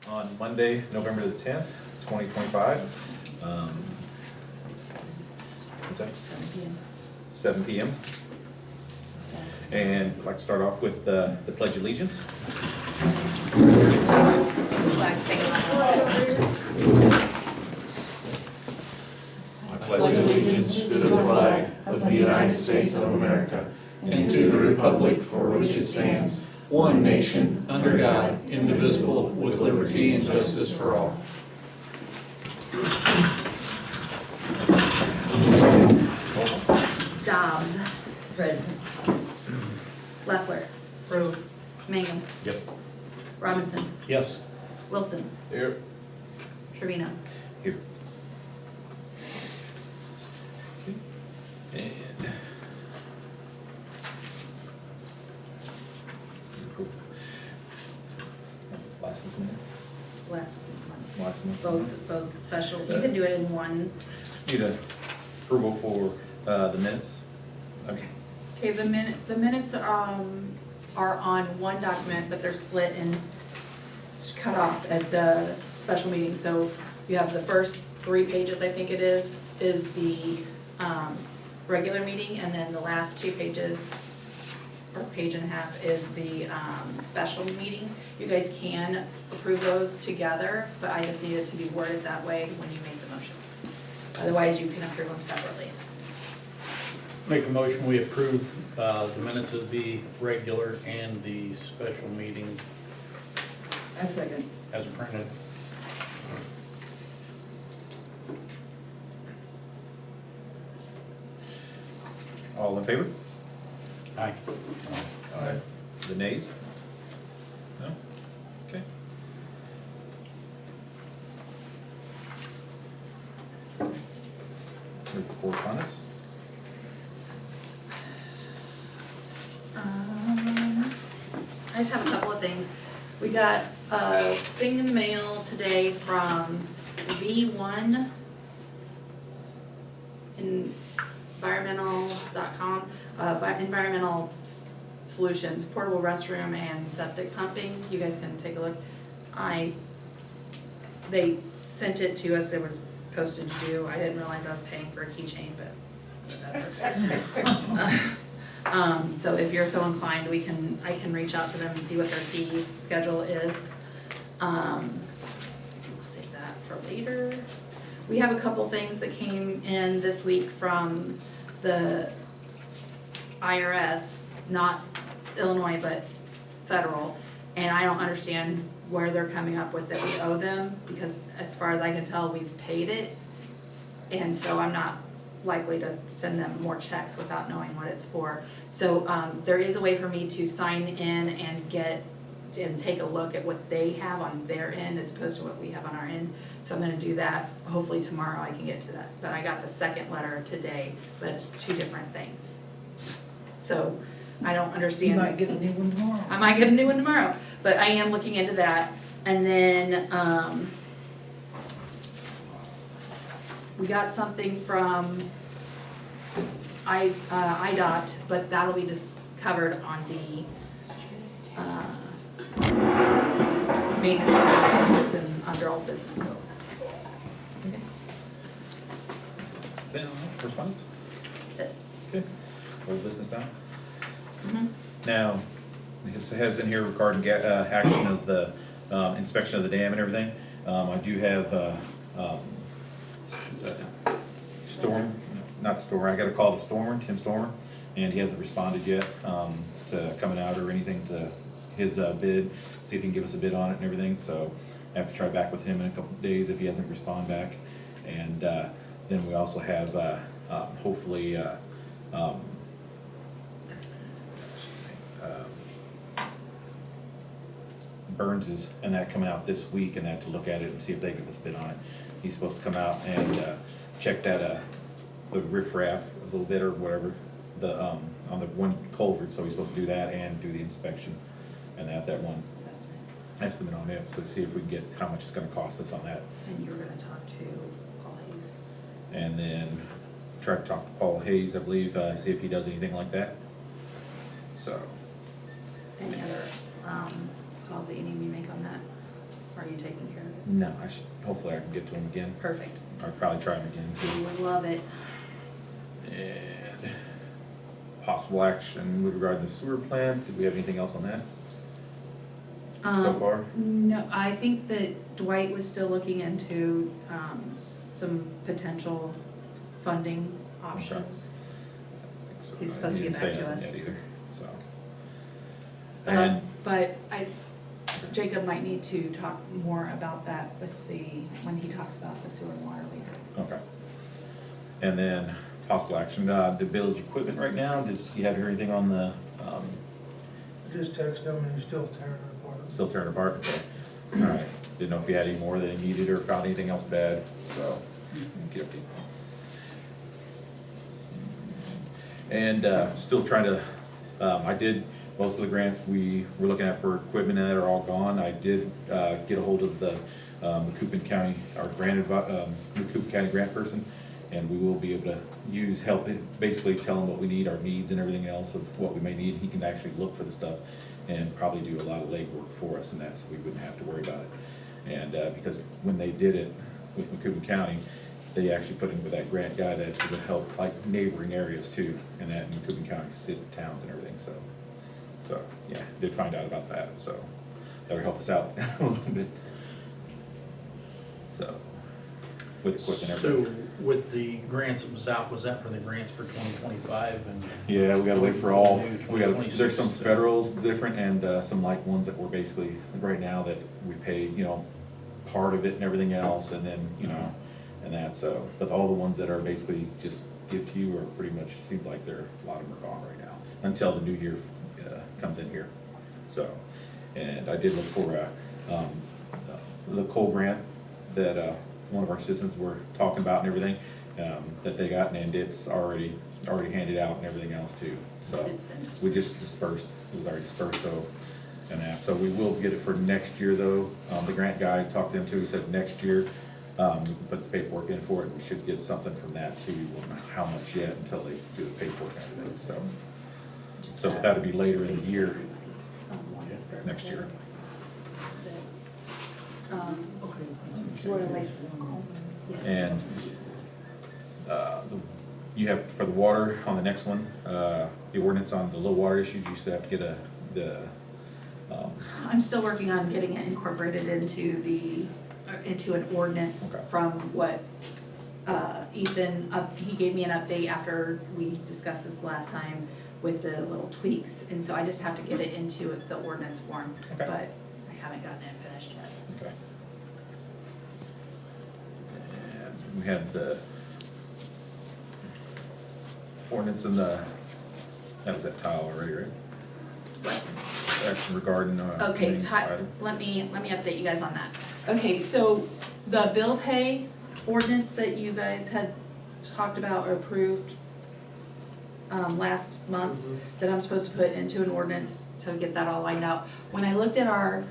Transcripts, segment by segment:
on Monday, November the 10th, 2025. What's that? 7 p.m. And I'd like to start off with the Pledge of Allegiance. I pledge allegiance to the flag of the United States of America and to the republic for which it stands, one nation, under God, indivisible, with liberty and justice for all. Dobbs. Present. Leffler. Mangum. Yep. Robinson. Yes. Wilson. Here. Trevino. Here. And last month's minutes. Last month. Last month's Both special. You can do it in one. Need a approval for the minutes. Okay. Okay, the minutes are on one document, but they're split and cut off at the special meeting. So you have the first 3 pages, I think it is the regular meeting, and then the last 2 pages, or page and a half, is the special meeting. You guys can approve those together, but I just need it to be worded that way when you make the motion. Otherwise, you can approve them separately. Make a motion, we approve the minutes of the regular and the special meeting I second. as printed. All in favor? Aye. Aye. The nays? No? Okay. Move for correspondence. I just have a couple of things. We got a thing in the mail today from V1 environmental.com, environmental solutions, portable restroom and septic pumping. You guys can take a look. They sent it to us. It was postage due. I didn't realize I was paying for a keychain, but so if you're so inclined, I can reach out to them and see what their fee schedule is. I'll save that for later. We have a couple things that came in this week from the IRS, not Illinois, but federal, and I don't understand where they're coming up with that we owe them, because as far as I can tell, we've paid it, and so I'm not likely to send them more checks without knowing what it's for. So there is a way for me to sign in and take a look at what they have on their end as opposed to what we have on our end. So I'm gonna do that. Hopefully tomorrow I can get to that. But I got the second letter today, but it's 2 different things. So I don't understand. You might get a new one tomorrow. I might get a new one tomorrow, but I am looking into that. And then we got something from IDOT, but that'll be covered on the maintenance reports and under old business. Okay. Then, correspondence? That's it. Okay. Old business now? Mm-hmm. Now, it has in here regarding action of the inspection of the dam and everything. I do have I got a call to Tim Stormer, and he hasn't responded yet to coming out or anything to his bid, see if he can give us a bid on it and everything. So I have to try back with him in a couple of days if he hasn't responded back. And then we also have hopefully Burns's and that coming out this week, and that to look at it and see if they give us a bid on it. He's supposed to come out and check that the riffraff a little bit or whatever on the one culvert. So he's supposed to do that and do the inspection and that one estimate on it. So see if we can get how much it's going to cost us on that. And you're gonna talk to Paul Hayes. And then try to talk to Paul Hayes, I believe, see if he does anything like that. So. Any other calls that you need me to make on that? are you taking care of it? No, hopefully I can get to them again. Perfect. I'll probably try them again We too. would love it. And possible action with regard to the sewer plant, did we have anything else on that so far? No, I think that Dwight was still looking into, some potential funding options. So, He's supposed to he get didn't back say to nothing us. yet either, so. And, But Jacob might need to talk more about that when he talks about the sewer and water later. okay. And then possible action, the village equipment right now, you have anything on the, Just text him and he's still tearing it apart. still tearing apart? Okay. All right, didn't know if you had any more that you needed or found anything else bad, so. Get it. And, still trying to, I did, most of the grants we were looking at for equipment that are all gone. I did, get a hold of the, Macoupin County, our Macoupin County grant person, and we will be able to help it, basically tell him what we need, our needs and everything else of what we may need. He can actually look for the stuff and probably do a lot of legwork for us and that, so we wouldn't have to worry about it. And, because when they did it with Macoupin County, they actually put in with that grant guy that would help like neighboring areas too, and that in Macoupin County, city, towns and everything, so. So, yeah, did find out about that, so that'll help us out a little bit. So, with equipment and So everything. with the grants that was out, was that for the grants for 2025 and? Yeah, we gotta wait for all, we gotta, 2026. there's some federals different and, some like ones that were basically, right now that we pay, part of it and everything else, and then, and that, so. But all the ones that are basically just give to you are pretty much, seems like a lot of them are gone right now, until the new year, comes in here, so. And I did look for, the coal grant that, one of our citizens were talking about and everything, that they got, and it's already handed out and everything else too, so. It's been dispersed. We just dispersed, it was already dispersed, so, and that, so we will get it for next year though. The grant guy talked to him too, he said next year, we can put the paperwork in for it, we should get something from that too. We don't know how much yet until they do the paperwork and everything, so. So that'll be later in the year, next year. Florida Lakes. And, you have, for the water, on the next one, the ordinance on the low water issues, you still have to get I'm still working on getting it incorporated into an ordinance Okay. from what Ethan, he gave me an update after we discussed this last time with the little tweaks, and so I just have to get it into the ordinance form, Okay. but I haven't gotten it finished yet. Okay. And we had the ordinance in that was that tile already, right? Action regarding, Okay, main item. let me update you guys on that. Okay, so the bill pay ordinance that you guys had talked about or approved last month, that I'm supposed to put into an ordinance to get that all lined out. When I looked at our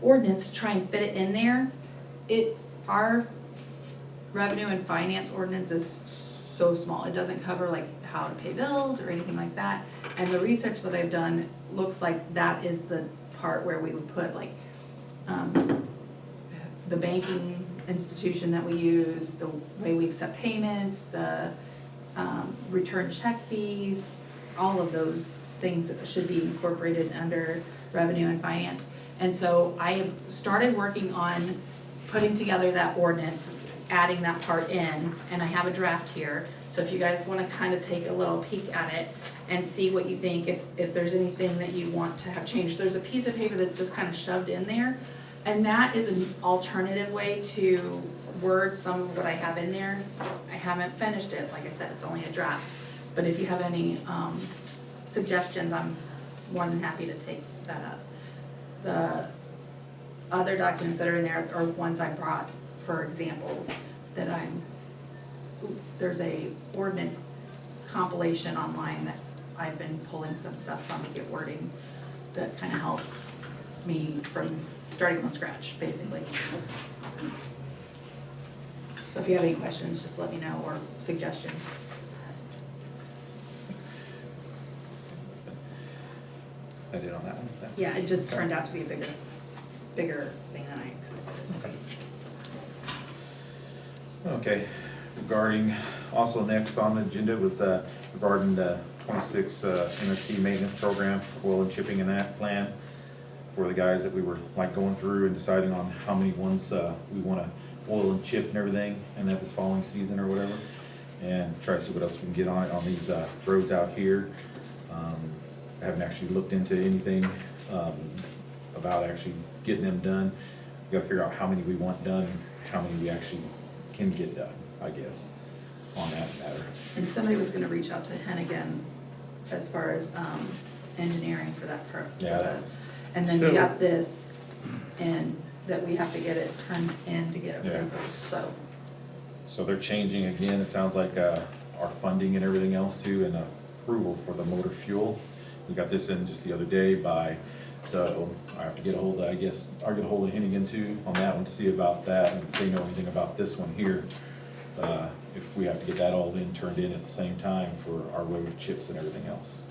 ordinance to try and fit it in there, our revenue and finance ordinance is so small. It doesn't cover like how to pay bills or anything like that. And the research that I've done looks like that is the part where we would put like, the banking institution that we use, the way we accept payments, the, return check fees, all of those things should be incorporated under revenue and finance. And so I have started working on putting together that ordinance, adding that part in, and I have a draft here. So if you guys wanna kinda take a little peek at it and see what you think, if there's anything that you want to have changed. There's a piece of paper that's just kinda shoved in there, and that is an alternative way to word some of what I have in there. I haven't finished it, like I said, it's only a draft. But if you have any suggestions, I'm more than happy to take that up. The other documents that are in there are ones I brought for examples that there's a ordinance compilation online that I've been pulling some stuff from to get wording that kind of helps me from starting from scratch, basically. So if you have any questions, just let me know, or suggestions. I did on that one. Yeah, it just turned out to be bigger. bigger thing than I expected. Okay, regarding, also next on the agenda was regarding the 26 MSP maintenance program, oil and chipping in that plan for the guys that we were like going through and deciding on how many ones we wanna oil and chip and everything, and that this following season or whatever. And try to see what else we can get on it on these roads out here. I haven't actually looked into anything about actually getting them done. We gotta figure out how many we want done, how many we actually can get done, I guess, on that matter. And somebody was gonna reach out to Hennigan as far as, engineering for that Yeah. And then we So- got this, and that we have to get it turned in to get Yeah. approval, so. So they're changing again, it sounds like our funding and everything else too, and approval for the motor fuel. We got this in just the other day so I have to get a hold of, I guess, I'll get a hold of Hennigan too on that one, see about that, and if they know anything about this one here. If we have to get that all in, turned in at the same time for our road chips and everything else.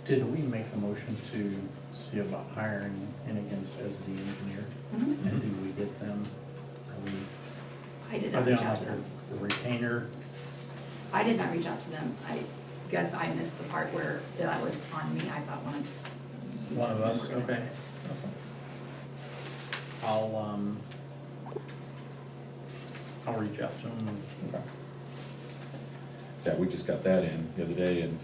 Did we make a motion to see about hiring Hennigan's as the engineer? And did we get them? I did Are not they reach on out like to them. the retainer? I did not reach out to them. I guess I missed the part where that was on me. I thought One of us, okay. I'll reach out to them. Okay. So we just got that in the other day and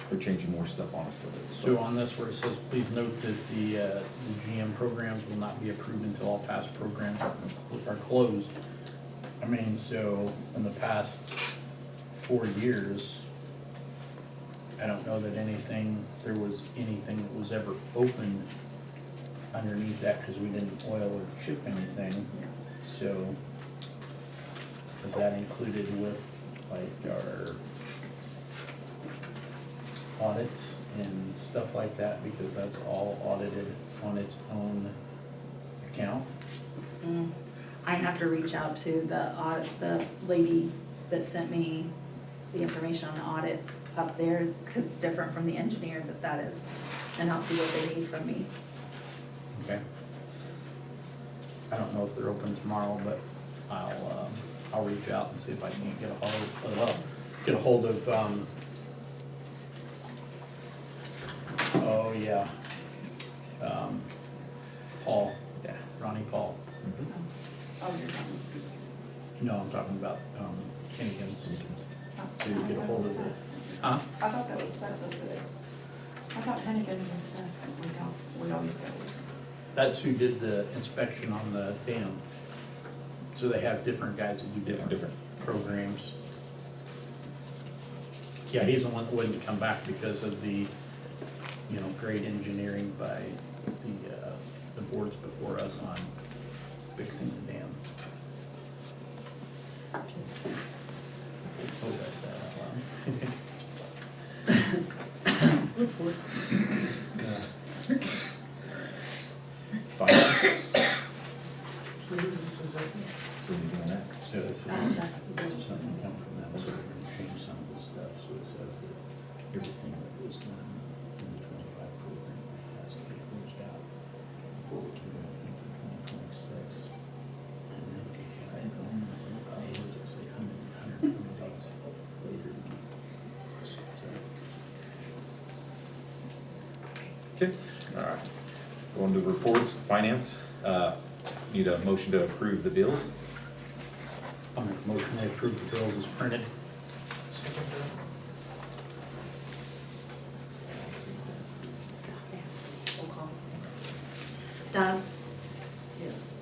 they're changing more stuff on us. So on this where it says, please note that the GM programs will not be approved until all past programs are closed. I mean, so in the past 4 years, I don't know that there was anything that was ever opened underneath that because we didn't oil or chip anything. So is that included with like our audits and stuff like that, because that's all audited on its own account? I have to reach out to the lady that sent me the information on the audit up there, because it's different from the engineer that is, and I'll see what they need from me. Okay. I don't know if they're open tomorrow, but I'll reach out and see if I can get a hold of, oh yeah, Paul, Yeah. Ronnie Paul. Oh, you're done. No, I'm talking about Hennigan's, to get a hold of it. Huh? I thought that was separate, but I thought Hennigan was separate. We always go. That's who did the inspection on the dam. So they have different guys that do different programs. Yeah, he's the one that wouldn't come back because of the, great engineering by the boards before us on fixing the dam. Hope I said that Report. out loud. Finance. So this is a- So we doing that? So this is That's the biggest something thing. come from them, so we're gonna change some of this stuff, so it says that everything that was done in the 25 program has to be closed out before we can do anything for 2026. And then we had, just like 120 days later. So, Okay, all right. Going to reports, finance, need a motion to approve the bills. I'll make a motion to approve the bills as printed. second that. Roll call. Dobbs. Yes.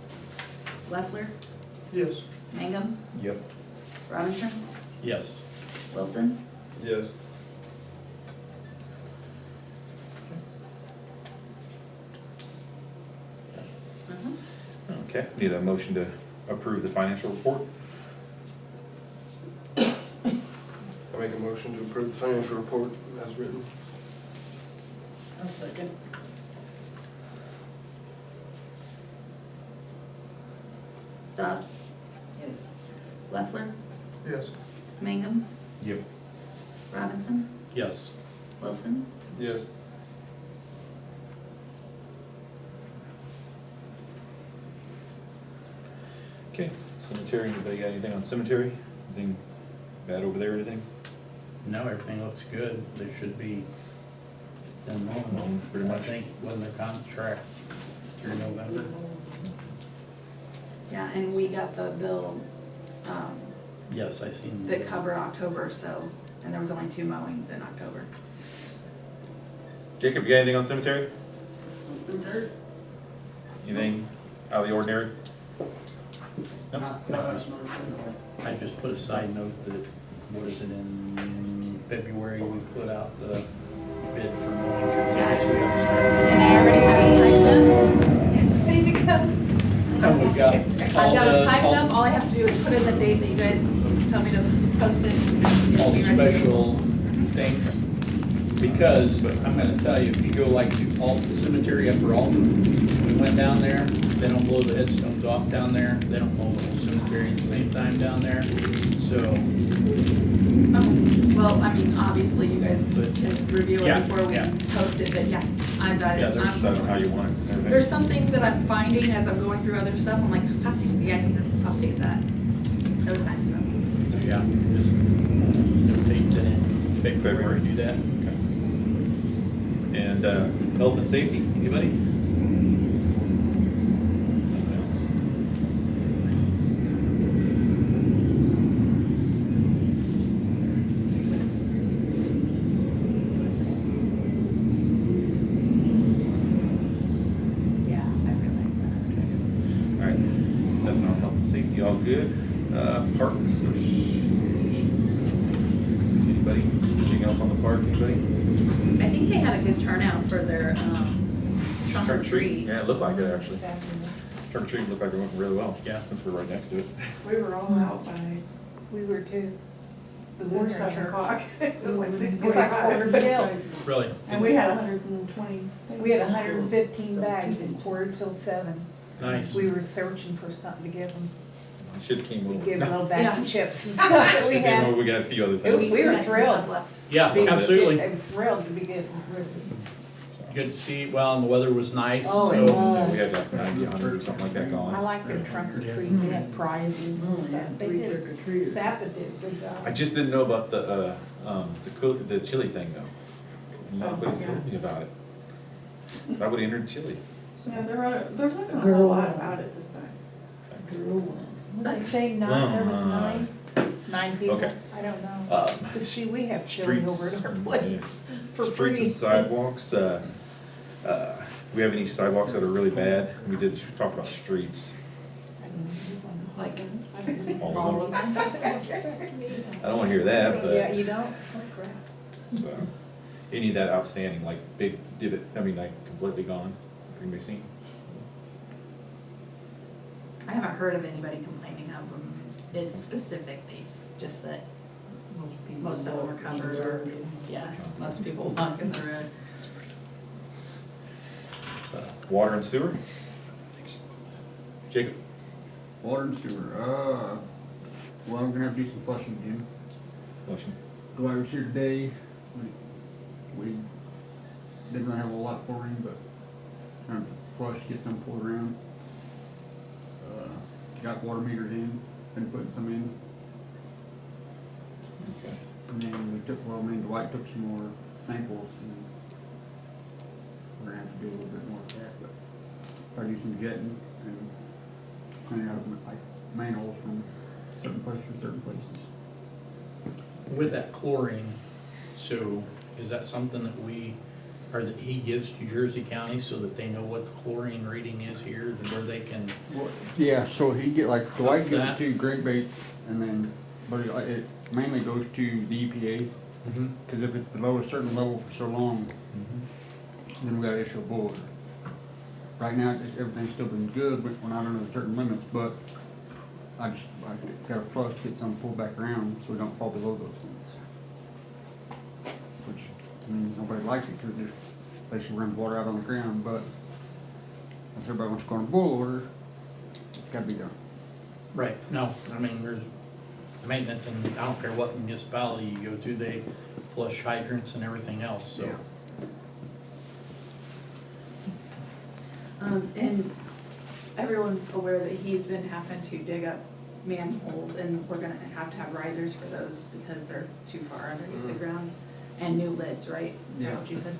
Leffler, Yes. Mangum, Yep. Robinson, Yes. Wilson, Yes. Okay, need a motion to approve the financial report. I make a motion to approve the financial report as written. I'll second. Dobbs, Yes. Leffler, Yes. Mangum, Yep. Robinson, Yes. Wilson, Yes. Okay, cemetery, anybody got anything on cemetery? Anything bad over there or anything? No, everything looks good. They should be done normal. Pretty much. I think when the contract through November. Yeah, and we got the bill, Yes, I seen. that covered October, so, and there was only 2 mowings in October. Jacob, you got anything on cemetery? Some dirt. Anything out of the ordinary? Nope. I just put a side note that, what is it, in February, we put out the bid for mowing, because we haven't started. And I already have it typed up, ready to go. And we've got I've all got it the, typed up, all I have to do is put in the date that you guys tell me to post it. all the It'll be ready. special things. Because, I'm gonna tell you, if you go like to Alton Cemetery up for Alton, we went down there, they don't blow the headstones off down there, they don't mow the whole cemetery at the same time down there, so, Oh, well, I mean, obviously you guys can review Yeah, it before we yeah. post it, but yeah, I've got it. Yeah, there's stuff on how you want it and everything. There's some things that I'm finding as I'm going through other stuff, I'm like, that's easy, I can update that. No time, so. so yeah, just notate that in February, do that. Okay. And, health and safety, anybody? Nothing else? Yeah, I realize that. All right, nothing on health and safety, all good. Parks, anybody, anything else on the park, anybody? I think they had a good turnout for their, trunk or treat. Yeah, it looked like it actually. Fabulous. Trunk or treat looked like it went really well. Yeah. Since we're right next to it. We were all out by, we were too, before 7 o'clock. It was like 6:45. It's like quarter till. Really? And we had 120. We had 115 bags in quarter till 7. Nice. We were searching for something to give them. I should've came We over. gave them little bags Yeah. of chips and stuff that we Should've came had. over, we got a few other It things. was- we were Nice and thrilled. stuff left. Yeah, They- absolutely. They were thrilled to be getting rid of it. Good to see, well, and the weather was nice, Oh, it so. was. Yeah, we had like 90, 100 or something like that going. I like their trunk or treat, they had prizes and stuff. They did, Zappa did a good job. I just didn't know about the chili thing though. Nobody told me about it. So I would've entered chili. Yeah, there wasn't a whole lot about it this time. Did they say 9, there was 9 people? Okay. I don't know. Um, But see, we have chili over streets, at our place for free. Streets and sidewalks, we have any sidewalks that are really bad? We talked about streets. Like, All of them. I don't wanna hear that, Yeah, but, you don't? Oh, crap. so, any of that outstanding, like big divot, I mean, like completely gone, can be seen. I haven't heard of anybody complaining of them, it specifically, just that most of them are covered, or, yeah, most people walk in the road. Water and sewer? Jacob? Water and sewer, well, I'm gonna have to do some flushing again. Motion. Dwight was here today, we didn't really have a lot for him, but trying to flush, get some pulled around. Got water meters in, been putting some in, Okay. and then we took, well, me and Dwight took some more samples, and we're gonna have to do a little bit more of that, but probably do some jetting and clean out like manholes from certain places to certain places. With that chlorine, so is that something that we, or that he gives to Jersey County so that they know what the chlorine reading is here, that where they can, Yeah, so he get like, Dwight gives That- it to Greg Bates, and then, but it mainly goes to the EPA, cause if it's below a certain level for so long, then we gotta issue a bullet. Right now, everything's still been good, but we're not under certain limits, but I gotta flush, get some pulled back around, so we don't fall below those things. Which, I mean, nobody likes it, cause there's, basically runs water out on the ground, but as everybody wants to go on a boil order, it's gotta be done. right, no, I mean, there's maintenance, and I don't care what municipality you go to, they flush hydrants and everything else, so. Yeah. And everyone's aware that he's been having to dig up manholes, and we're gonna have to have risers for those because they're too far underneath the ground. And new lids, right? Is that what you said?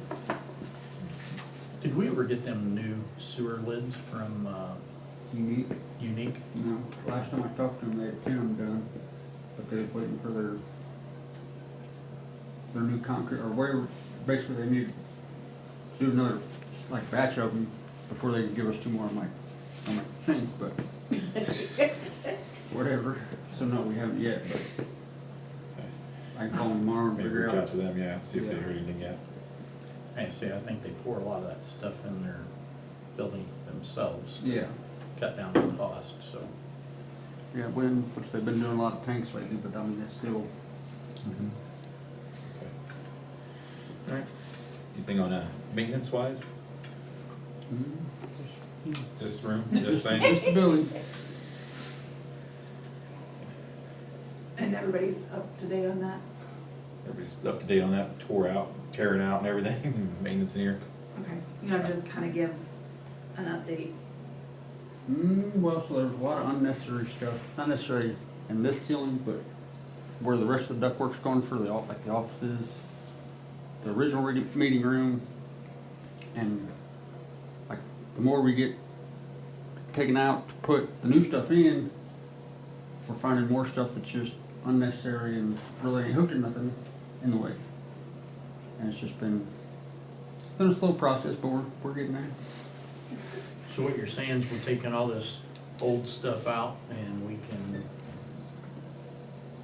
Did we ever get them new sewer lids from, Unique. Unique? No, last time I talked to them, they had 10 of them done, but they was waiting for their new concrete, or whatever, basically they need to do another, like, batch of them before they could give us 2 more. I'm like, thanks, but whatever. So no, we haven't yet, but I can call them tomorrow and Maybe figure reach out out. to them, yeah, see if they heard anything yet. I see, I think they pour a lot of that stuff in their building themselves. To Yeah, cut down the cost, so. yeah, which they've been doing a lot of tanks lately, but I mean, it's still, Okay. All right. Anything on, maintenance wise? Just room, just things? just the building. And everybody's up to date on that? Everybody's up to date on that, tore out, tearing out and everything, maintenance in here? Okay. You know, just kind of give an update. Well, so there's a lot of unnecessary stuff, not necessarily in this ceiling, but where the rest of the ductwork's going for the, like the offices, the original meeting room, and like the more we get taken out to put the new stuff in, we're finding more stuff that's just unnecessary and really ain't hooked to nothing in the way. And it's just been a slow process, but we're getting there. So what you're saying is we're taking all this old stuff out and we can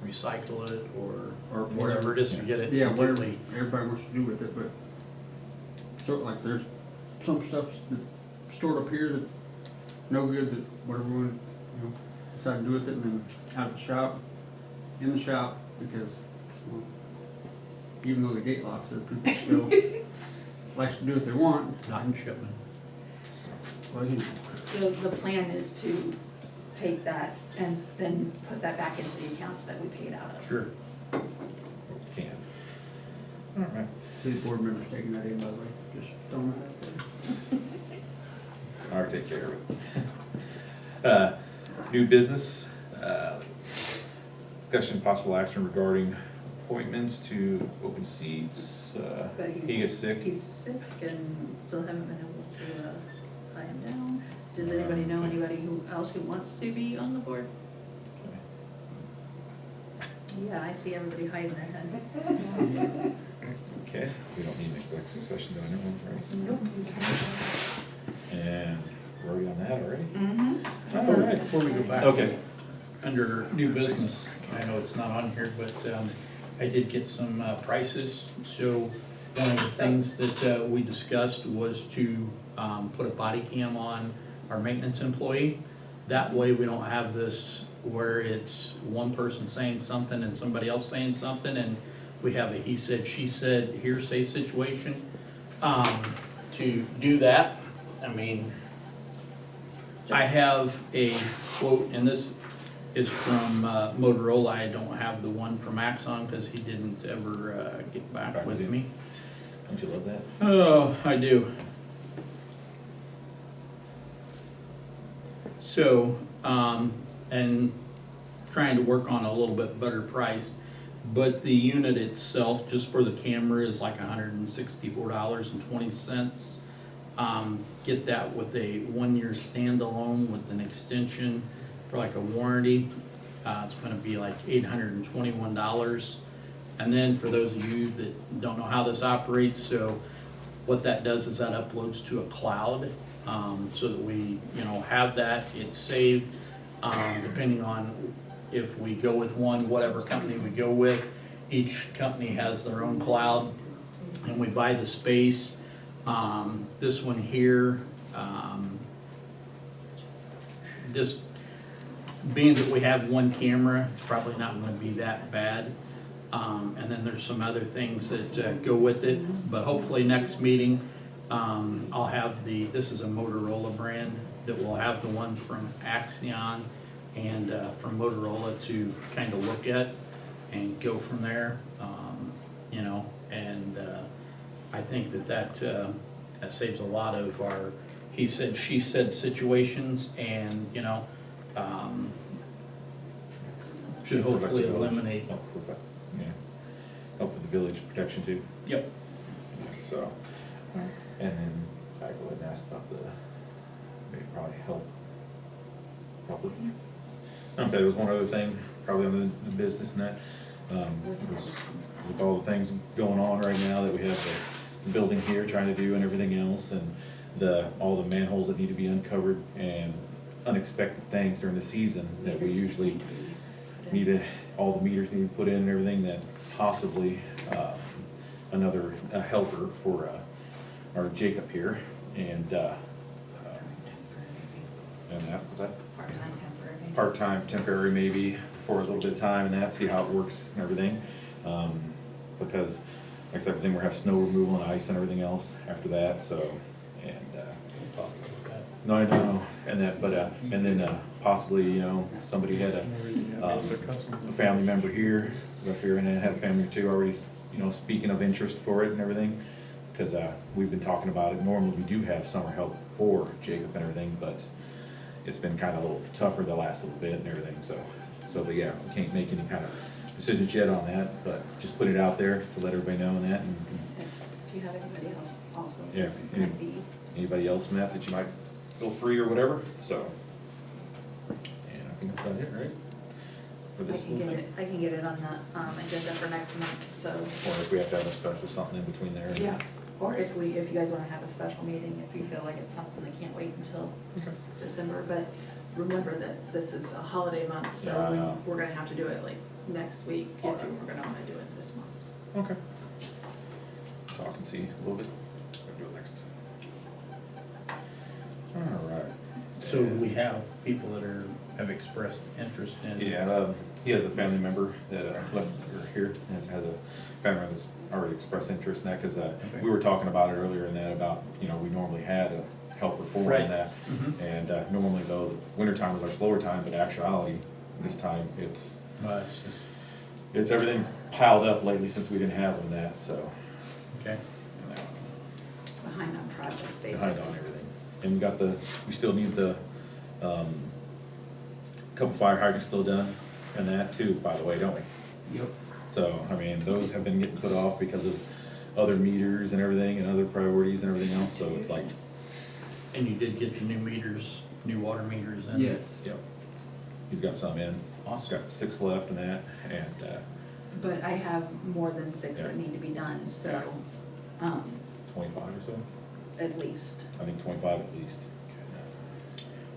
recycle it or whatever it is to get it Yeah, whatever completely. everybody wants to do with it, but sort of like there's some stuff that's stored up here that's no good, that whatever we want, decide to do with it, and then out of the shop, in the shop, because, well, even though the gate locks, there people still likes to do what they want. Not in Shipman. Well, you know, So the plan is to take that and then put that back into the accounts that we paid out of. Sure. Can. All right. the board members taking that in, by the way, just throwing that out there. I'll take care of it. New business, discussion possible action regarding appointments to open seats. But He gets sick. He's sick and still haven't been able to tie him down. Does anybody know anybody else who wants to be on the board? Yeah, I see everybody hiding their head. Okay, we don't need an executive session doing it, right? Nope. And were we on that already? Mm-hmm. All right. Before we go back. Okay. Under new business, I know it's not on here, but I did get some prices. So one of the things that we discussed was to put a body cam on our maintenance employee. That way we don't have this where it's one person saying something and somebody else saying something, and we have a he said, she said, hearsay situation. To do that, I mean, I have a quote, and this is from Motorola. I don't have the one from Axon because he didn't ever get back with me. Don't you love that? Oh, I do. So, and trying to work on a little bit better price, but the unit itself, just for the camera, is like $164.20. Get that with a 1-year standalone with an extension for like a warranty. It's gonna be like $821. And then for those of you that don't know how this operates, so what that does is that uploads to a cloud, so that we, have that, it's saved, depending on if we go with whatever company we go with. Each company has their own cloud, and we buy the space. This one here, just being that we have one camera, it's probably not gonna be that bad. And then there's some other things that go with it, but hopefully next meeting, I'll have this is a Motorola brand, that will have the one from Axion and from Motorola to kind of look at and go from there, and I think that saves a lot of our he said, she said situations and, you know, should hopefully eliminate. Yeah, help with the village protection too. Yep. So, and then I go ahead and ask about the, maybe probably help with. Okay, there was one other thing, probably on the business and that, was with all the things going on right now that we have the building here trying to do and everything else, and all the manholes that need to be uncovered and unexpected things during the season that we usually all the meters need to be put in and everything, that possibly, another helper for, our Jacob here, and that, was that? Part-time temporary. Part-time, temporary maybe, for a little bit of time and that, see how it works and everything. Because, like I said, everything, we're having snow removal and ice and everything else after that, so, and, We'll talk about that. no, I know, and that, but, and then, possibly, you know, somebody had a family member here, up here, and then had a family or two already, you know, speaking of interest for it and everything. Cause, we've been talking about it, normally we do have summer help for Jacob and everything, but it's been kinda a little tougher the last little bit and everything, so, but yeah, we can't make any kind of decisions yet on that, but just put it out there to let everybody know and that, and If you have anybody else also. yeah, Might be. anybody else in that you might feel free or whatever, so. And I think that's about it, right? For I this can little get thing, it, I can get it on the, agenda for next month, so. or if we have to have a special something in between there. Yeah, or if you guys wanna have a special meeting, if you feel like it's something that can't wait until Okay. December, but remember that this is a holiday month, Yeah, I so know. we're gonna have to do it like next week, if Alright. we're gonna wanna do it this month. Okay. Talk and see a little bit, we'll do it next. Alright. So we have people that have expressed interest in. Yeah, he has a family member that left here, has a family member that's already expressed interest in that, cause we were talking about it earlier in that about, you know, we normally had a helper for him Right. in that. Mhm. And normally though, the winter time is our slower time, but actuality, this time, it's It's just, everything piled up lately since we didn't have them that, so. okay. Behind on projects, basically. Behind on everything. And we still need the, couple fire hydrants still done and that too, by the way, don't we? Yep. So, I mean, those have been getting put off because of other meters and everything and other priorities and everything else, so it's like, And you did get the new meters, new water meters in? Yes. yep. He's got some in. He's got 6 left and that, and, But I have more than 6 that Yeah. need to be done, so, 25 or so, at least. I think 25 at least.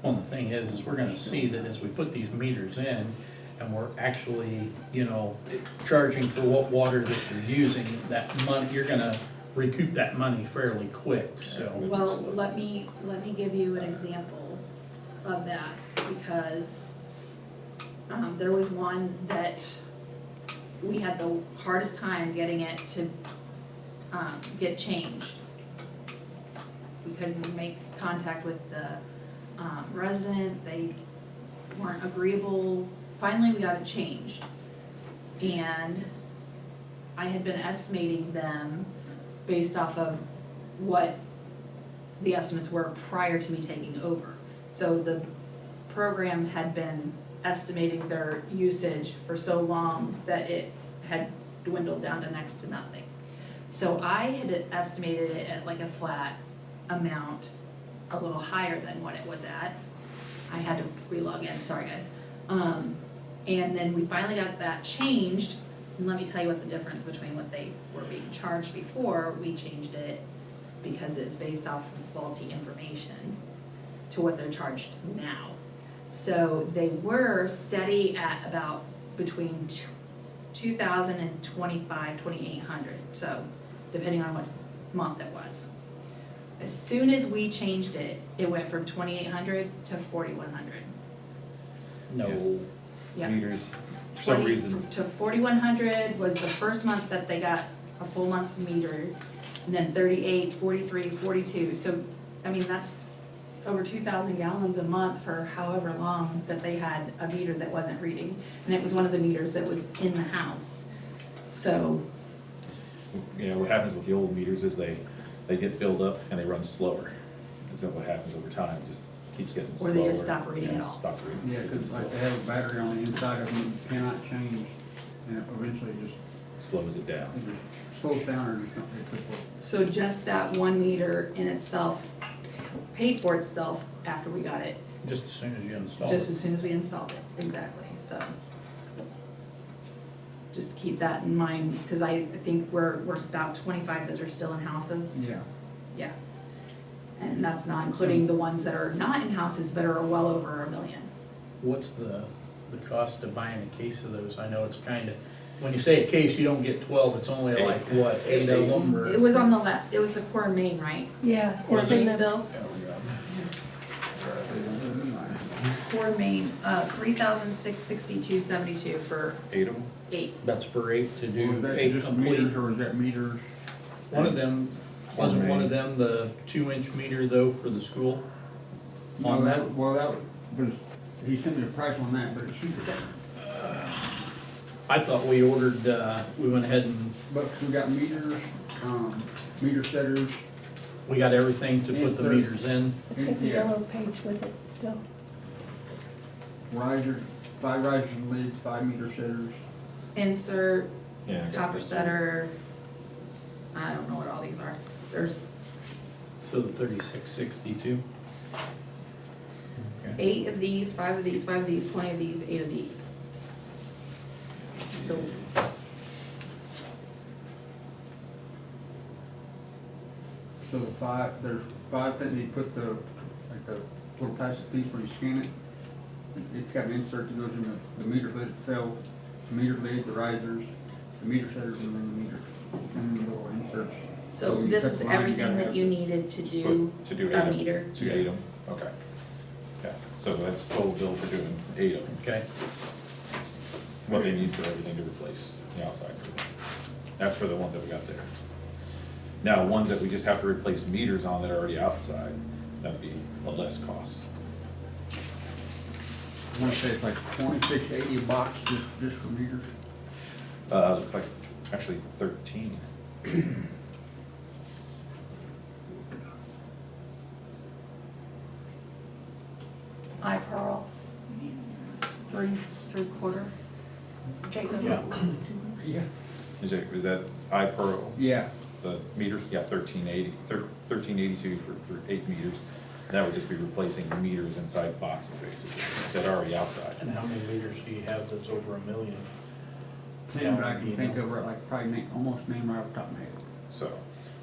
Well, the thing is we're gonna see that as we put these meters in, and we're actually, you know, charging for what water that you're using, that money, you're gonna recoup that money fairly quick, so. Well, let me give you an example of that, because, there was one that we had the hardest time getting it to, get changed. We couldn't make contact with the, resident, they weren't agreeable, finally we got it changed. And I had been estimating them based off of what the estimates were prior to me taking over. So the program had been estimating their usage for so long that it had dwindled down to next to nothing. So I had estimated it at like a flat amount, a little higher than what it was at. I had to re-log in, sorry guys. And then we finally got that changed, and let me tell you what the difference between what they were being charged before, we changed it because it's based off of faulty information to what they're charged now. So they were steady at about between 2,000 and 2,800, so depending on what month it was. As soon as we changed it, it went from 2,800 to 4,100. No, Yeah. Meters, for some 20 reason, To 4,100 was the first month that they got a full month's meter, and then 38, 43, 42, so, I mean, that's over 2,000 gallons a month for however long that they had a meter that wasn't reading, and it was one of the meters that was in the house, so, you know, what happens with the old meters is they get built up and they run slower. Is that what happens over time, it just keeps getting Or slower. they just stop reading Yeah, it all. Stop reading. Yeah, So it because gets like they slow. have a battery on the inside of them, you cannot change, and it eventually just, Slows it down. it just slows down or just don't, it just works. So just that one meter in itself paid for itself after we got it, Just as soon as you install just it. as soon as we installed it, exactly, so. Just keep that in mind, cause I think we're about 25 that are still in houses, Yeah. yeah. And that's not including the ones that are not in houses but are well over $1 million. What's the cost of buying a case of those? I know it's kinda, when you say a case, you don't get 12, it's only Eight. like, what, 8 of them or? It was on the left, it was the core main, right? Yeah, Core it's in main the, bill? Yeah, we got 'em. Core main, $3,662.72 for 8 of them? 8. That's for 8 to Was do, that 8 just complete. meters or is that meters? One of them, wasn't one of them the 2-inch meter though for the school? On that? Well, that was, he sent me a price on that, but it should, I thought we ordered, we went ahead and, but we got meters, meter setters, we got everything to put the Insert. meters in. it's got the Yeah. yellow page with it still. risers, 5 risers and lids, 5 meter setters. Insert, Yeah. I got copper this. setter, I don't know what all these are. There's So the 3662. Okay. 8 of these, 5 of these, 5 of these, 20 of these, 8 of these. So, So the 5, there's 5 that you put the, like the little plastic piece where you scan it. It's got an insert that goes in the meter lid itself, the meter lid, the risers, the meter setters, and then the meter, and the little inserts. so when you this cut is the line, you everything gotta that have you it. needed to do To do 8 a of them. meter? To 8 of them, okay. Okay, so that's total bill for doing 8 of them, Okay, what they need for everything to replace the outside. That's for the ones that we got there. Now, ones that we just have to replace meters on that are already outside, that'd be a less cost. I wanna say it's like $26.80 a box just for meters. Looks like actually 13. iPearl, 3/4. Jacob? yeah. Yeah. Is that iPearl, Yeah, the meters? Yeah, 1380, 1382 for 8 meters. That would just be replacing the meters inside boxes basically, that are already outside. And how many meters do you have that's over $1 million? 10 that I can think of, right, like probably almost name right off the top of my head. So,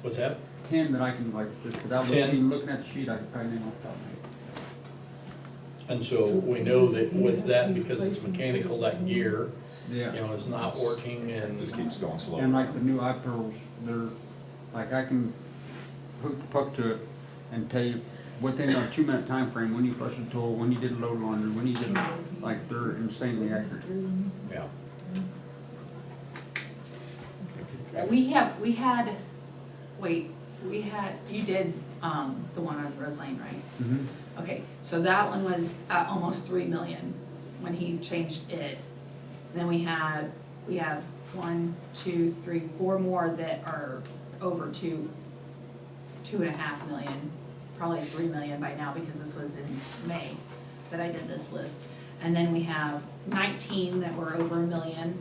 What's that? 10 that I can like, just without 10? even looking at the sheet, I can probably name off the top of my head. And so we know that with that, because it's mechanical, that gear, Yeah. you know, is not working it and, just keeps going slow. And like the new iPearls, they're, like I can hook the puck to it and tell you within a 2-minute time frame when you flush the toilet, when you did a load laundry, when you did, like, they're insanely accurate. yeah. You did, the one on Rose Lane, right? Mm-hmm. Okay, so that one was at almost 3 million when he changed it. And then we have 1, 2, 3, 4 more that are over 2.5 million, probably 3 million by now because this was in May that I did this list. And then we have 19 that were over 1 million,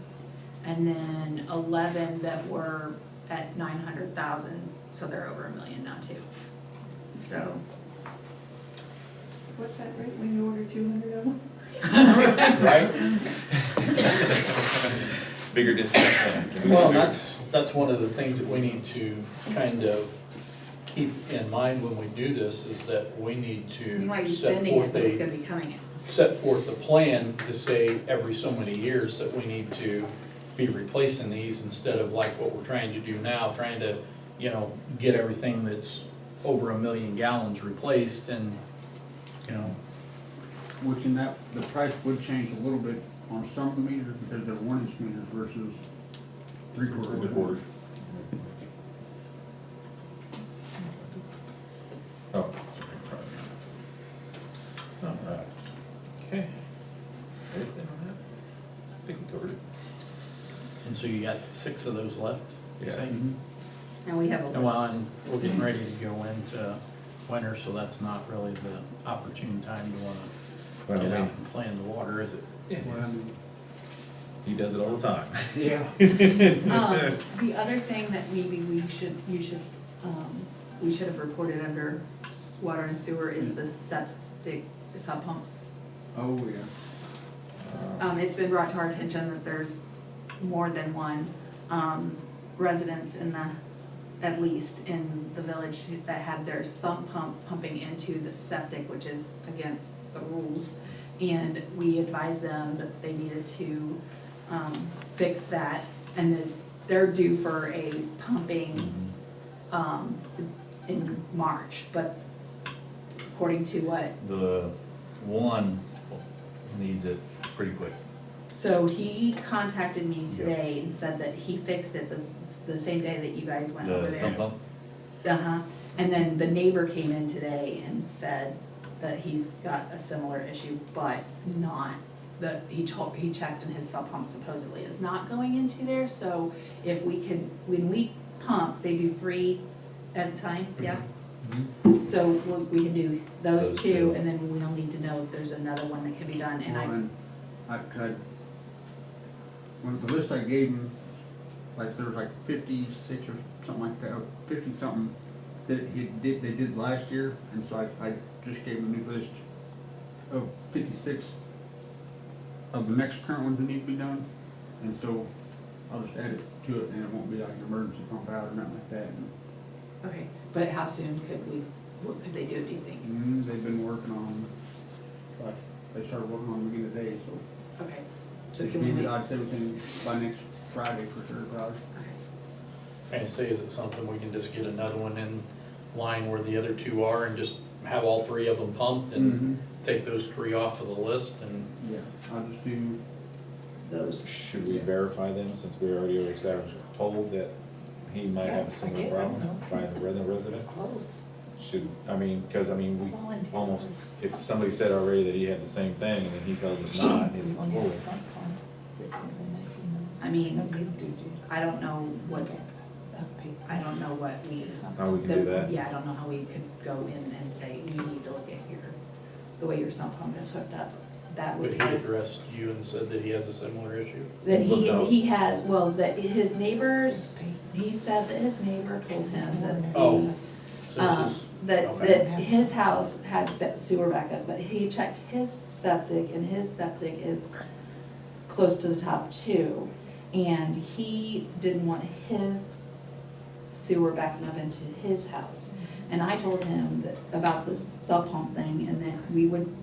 and then 11 that were at 900,000, so they're over 1 million now too. So, What's that rate when you order 200 of them? Right? Bigger discount. Well, that's one of the things that we need to kind of keep in mind when we do this, is that we need you might to be set spending it, forth but it's a, gonna be coming in. set forth a plan to say every so many years that we need to be replacing these, instead of like what we're trying to do now, trying to, you know, get everything that's over 1 million gallons replaced and, you know, Which in that, the price would change a little bit on some of the meters because they're 1-inch meters versus 3/4. Quarters. Oh. All right. Okay. Anything on that? I think we covered it. and so you got 6 of those left. you Yeah. say? And we have a And well, list. and we're getting ready to go into winter, so that's not really the opportune time to Well, wanna get I out mean- and play in the water, is it? Yeah, Well, I mean, he does it all the time. yeah. The other thing that maybe we should have reported under water and sewer is the septic sub pumps. Oh, yeah. It's been brought to our attention that there's more than one, residents in the, at least in the village that had their sump pump pumping into the septic, which is against the rules. And we advised them that they needed to, fix that, and that they're due for a pumping, in March, but according to what? The one needs it pretty quick. So he contacted me today and said that he fixed it the same day that you guys went over The there. sump pump? Uh-huh, and then the neighbor came in today and said that he's got a similar issue, but not, that he checked and his sub pump supposedly is not going into there, so if we could, when we pump, they do 3 at a time, yeah? So we can do those Those two, two. and then we'll need to know if there's another one that can be done, and Well, then, when the list I gave him, like, there was like 56 or something like that, 50-something that they did last year, and so I just gave him a new list of 56 of the next current ones that need to be done, and so I'll just add it to it, and it won't be like an emergency pump out or nothing like that. okay, but how soon what could they do, do you think? They've been working on, like, they started working on them again today, so Okay, so can we maybe make, I'd say everything by next Friday for sure, probably. okay. And say, is it something we can just get another one in line where the other 2 are and just have all 3 of them pumped and take those 3 off of the list and? Yeah, I'll just do, Those, Should we verify them since we already told that he might have a similar problem by the resident? Close. Should, cause we Volunteers. almost, if somebody said already that he had the same thing and then he tells us not, his is On full. the sump pump, because they make, I mean, no, you do, I don't know what, I don't know what we. How we can do that? Yeah, I don't know how we could go in and say, you need to look at the way your sump pump is hooked up. That would But be. he addressed you and said that he has a similar issue? That Looked out. he has, well, that his neighbors, he said that his neighbor told him that Oh. the, So this is, that okay. his house had sewer backup, but he checked his septic, and his septic is close to the top too. And he didn't want his sewer backing up into his house. And I told him that, about the sub pump thing, and that we would,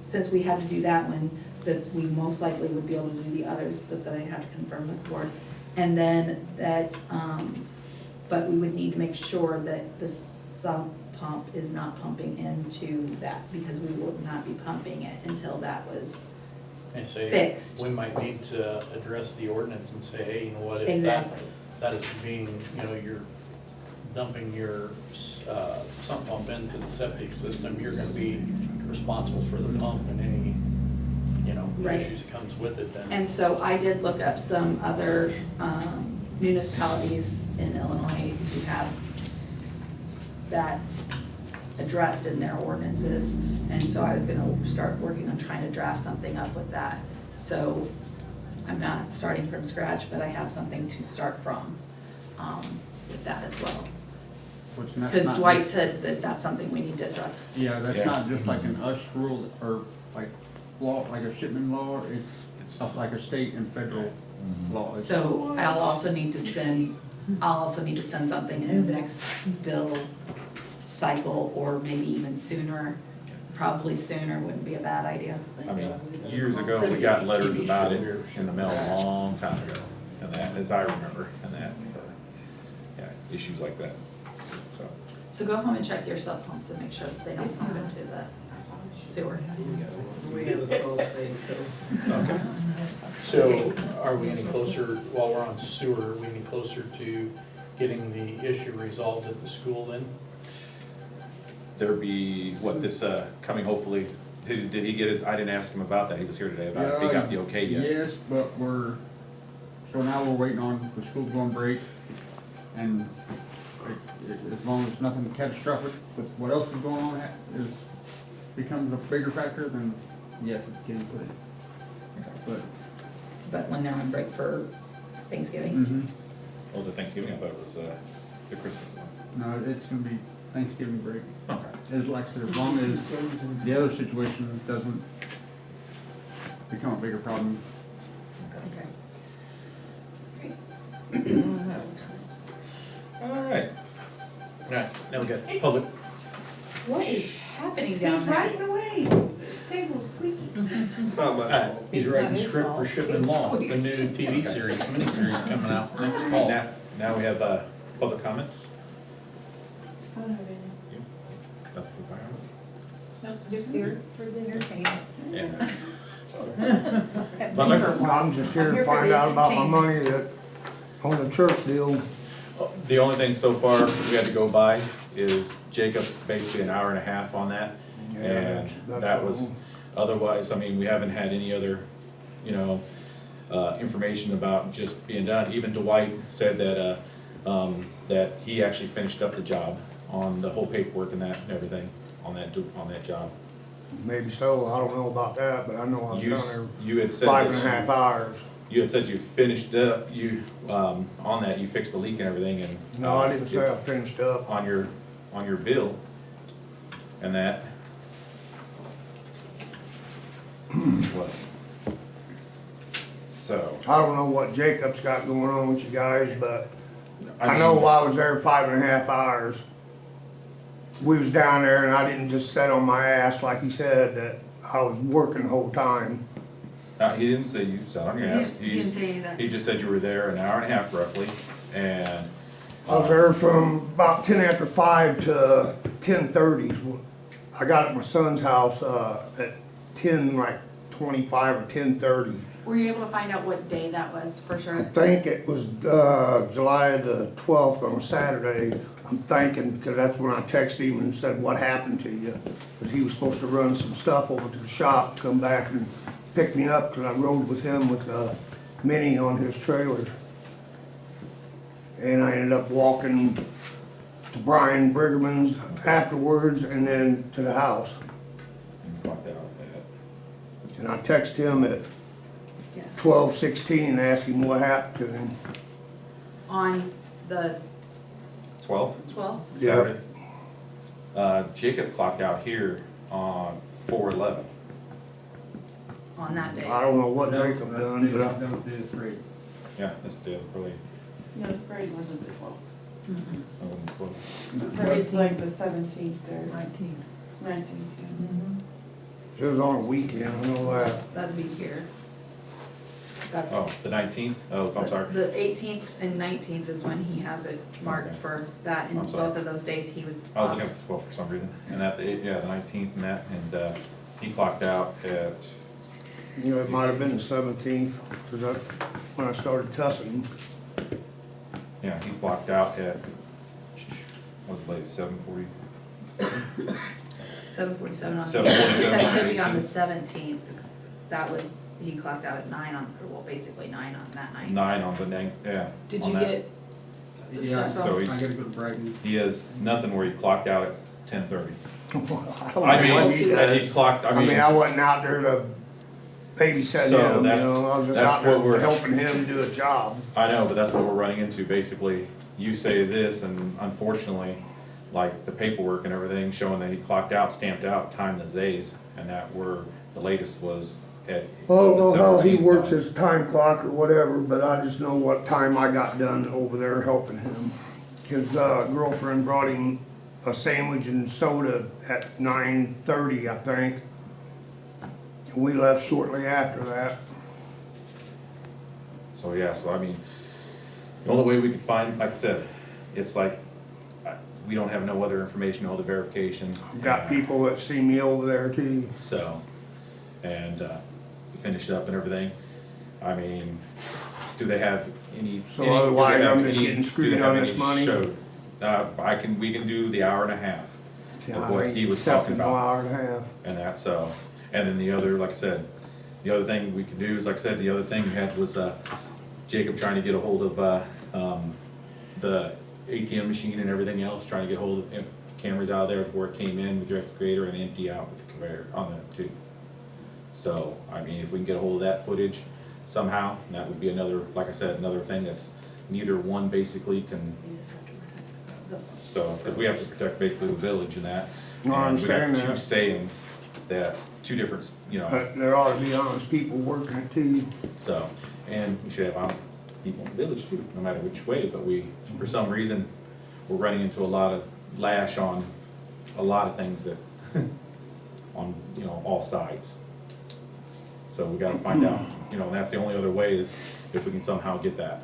since we had to do that one, that we most likely would be able to do the others, but that I had to confirm with the board. And then that, but we would need to make sure that the sump pump is not pumping into that, because we would not be pumping it until that was And say, fixed. we might need to address the ordinance and say, hey, you know what, if Exactly. that is being, you're dumping your sump pump into the septic system, you're gonna be responsible for the pump and any, Right. issues that comes with it then. And so I did look up some other municipalities in Illinois who have that addressed in their ordinances. And so I was gonna start working on trying to draft something up with that. So I'm not starting from scratch, but I have something to start from with that as well. which that's Because not Dwight just- said that that's something we need to address. Yeah, that's Yeah. not just like an us rule or like law, like a Shipman law, it's like a state and federal law. It's- So I'll also need to send something in the next bill cycle, or maybe even sooner. Probably sooner wouldn't be a bad idea. Years ago, we got letters about it in the mail a long time ago, and that, as I remember, and that, issues like that, so. So go home and check your sub pumps and make sure that they don't pump into the sewer. We have both things, so. So are we any closer, while we're on sewer, are we any closer to getting the issue resolved at the school then? There be, this, coming hopefully, did he get his, I didn't ask him about that, he was here today, about if he got the okay yet. Yes, but so now we're waiting on the school going break. And as long as nothing catastrophic with what else is going on becomes a bigger factor, then yes, it's getting put in. But, But when they're on break for Thanksgiving. What was it, Thanksgiving? I thought it was, the Christmas one. no, it's gonna be Thanksgiving break. Okay. As like I said, as long as the other situation doesn't become a bigger problem. Okay. All right. Now we got public. What is happening down He's there? writing away. This table's squeaky. He's writing Not his script for fault. Shipman Law, the new TV series, miniseries coming out next fall. Now we have, public comments. I don't have any. You? Nothing from firehouse? Nope, just here for the entertainment. Yeah. I'm just here I'm to here for find the out about my entertainment. money that, on the church deal. The only thing so far we had to go by is Jacob's basically an hour and a half on that. Yeah, And that's that was, all. otherwise, I mean, we haven't had any other, information about just being done. Even Dwight said that, that he actually finished up the job on the whole paperwork and that and everything on that job. Maybe so, I don't know about that, but I know I was You, down you had there said 5.5 that hours. you had said you finished up, on that, you fixed the leak and everything and. No, I didn't say I finished up. On your bill and that. What? So, I don't know what Jacob's got going on with you guys, but I know I was there 5.5 hours. We was down there and I didn't just sit on my ass like he said, that I was working the whole time. he didn't say you sat on your ass. He didn't say any of that. He just said you were there an hour and a half roughly and. I was there from about 10 after 5 to 10:30. I got at my son's house, at 10:25 or 10:30. Were you able to find out what day that was for I sure? think it was, July the 12th on a Saturday. I'm thinking, because that's when I texted him and said, what happened to you? Because he was supposed to run some stuff over to the shop, come back and pick me up, because I rode with him with a Mini on his trailer. And I ended up walking to Brian Brigham afterwards and then to the house. You clocked out at. And I texted him at Yeah. 12:16 and asked him what happened to him. On the 12th? 12th? Yeah. Saturday. Jacob clocked out here on 4/11. On that day? I don't know what That Jacob was done, but that was the three. Yeah, that's the really, No, the parade wasn't the 12th. I wasn't 12. The parade's like the 17th or 19th, yeah. it was on a weekend, I know that. That'd be here. That's. Oh, the 19th? Oh, I'm sorry. The 18th and 19th is when he has it marked Okay. for that, and I'm sorry. both of those days he was. I was looking at the 12th for some reason. And that, yeah, the 19th and that, and, he clocked out at, You know, it might have been the 17th, because that's when I started cussing him. yeah, he clocked out at, what was it, late, 7:40? 7:47 on. 7:47 on It could be on the 18th. 17th, that would, he clocked out at 9 on, or well, basically 9 on that night. 9 on the name, yeah. Did on you that. get, Yeah, So I he's- gotta go to Brighton. He has nothing where he clocked out at 10:30. I don't know I what mean, he and did. he clocked, I mean, I wasn't out there to babysit So him, you that's- know, I was just that's out there what we're- helping him do a job. I know, but that's what we're running into, basically. You say this, and unfortunately, like the paperwork and everything showing that he clocked out, stamped out, timed the days, and that were, the latest was at I don't know the how he 17th works time. his time clock or whatever, but I just know what time I got done over there helping him. His girlfriend brought him a sandwich and soda at 9:30, I think. And we left shortly after that. So, yeah, so I mean, the only way we could find, like I said, it's like, we don't have no other information, no other verification. I've got people that see me over there too. So, and, finish it up and everything. I mean, do they have any? So any- do they otherwise, have I'm just any- getting do they screwed have on any this money? show? We can do the hour and a half of what he was talking Accepting no about hour and a half. and that, so. And then the other, like I said, the other thing we could do is, like I said, the other thing we had was, Jacob trying to get a hold of, the ATM machine and everything else, trying to get hold of cameras out of there where it came in with your excavator and empty out with the conveyor on the tube. So, I mean, if we can get a hold of that footage somehow, that would be another, like I said, another thing that's neither one basically can, so, because we have to protect basically the village and that. No, I And we got understand two that. sayings that, two different, you know, There ought to be honest people working it too. so, and we should have honest people in the village too, no matter which way, but we, for some reason, we're running into a lot of lash on a lot of things that, on, you know, all sides. So we gotta find out, you know, and that's the only other way is if we can somehow get that.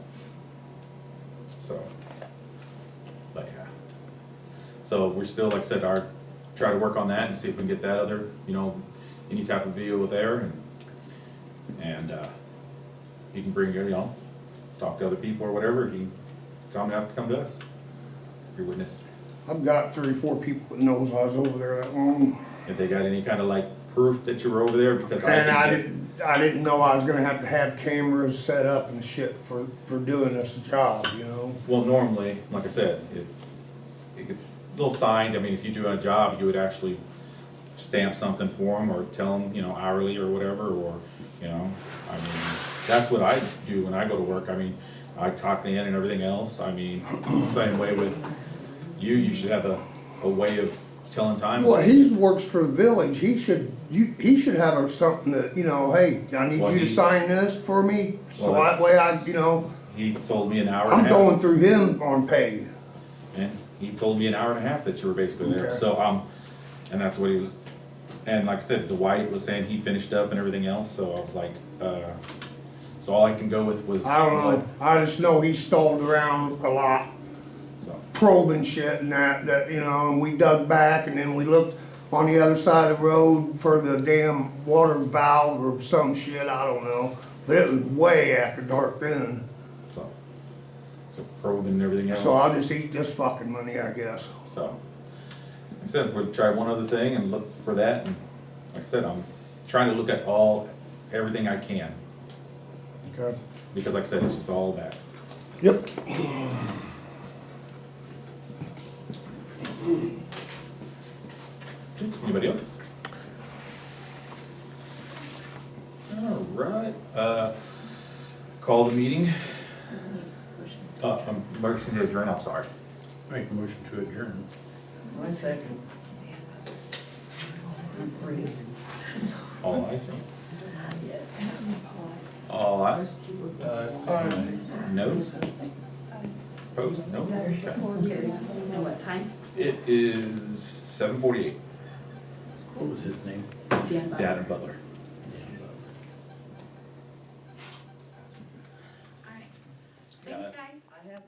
So, but yeah. So we're still, like I said, try to work on that and see if we can get that other, you know, any type of video there and he can bring, you know, talk to other people or whatever, he can tell them to have to come to us. Your witness, I've got 3 or 4 people that knows I was over there that long. if they got any kind of like proof that you were over there, because And I I didn't know I was gonna have to have cameras set up and shit for doing this job, you know? well, normally, like I said, it gets a little signed, I mean, if you do a job, you would actually stamp something for them or tell them, you know, hourly or whatever, or, you know, I mean, that's what I do when I go to work, I mean, I talk in and everything else, I mean, same way with you should have a way of telling time. Well, he works for the village, he should have something that, you know, hey, I need Well, you to he- sign this for me, so Well, that way I, you know, He told me an hour and a I'm half. going through him on pay. And he told me an hour and a half that you were basically there, Okay. so, and that's what he was, and like I said, Dwight was saying he finished up and everything else, so I was like, so all I can go with was. I don't know, I just know he stalled around a lot, So, probing shit and that, you know, and we dug back and then we looked on the other side of the road for the damn water valve or some shit, I don't know. But it was way after dark then, so probing and everything else. so I'll just eat this fucking money, I guess. So, like I said, we'll try one other thing and look for that, and like I said, I'm trying to look at everything I can, Okay. because like I said, it's just all back. Yep. Anybody else? All right, call the meeting. Motion to adjourn, I'm sorry. Make a motion to adjourn. My second. All ayes? All ayes? Noes? Opposed? No? Okay. Know what time? It is 7:48. What was his name? Dan Butler. Dad and Butler. Alright, thanks guys. I have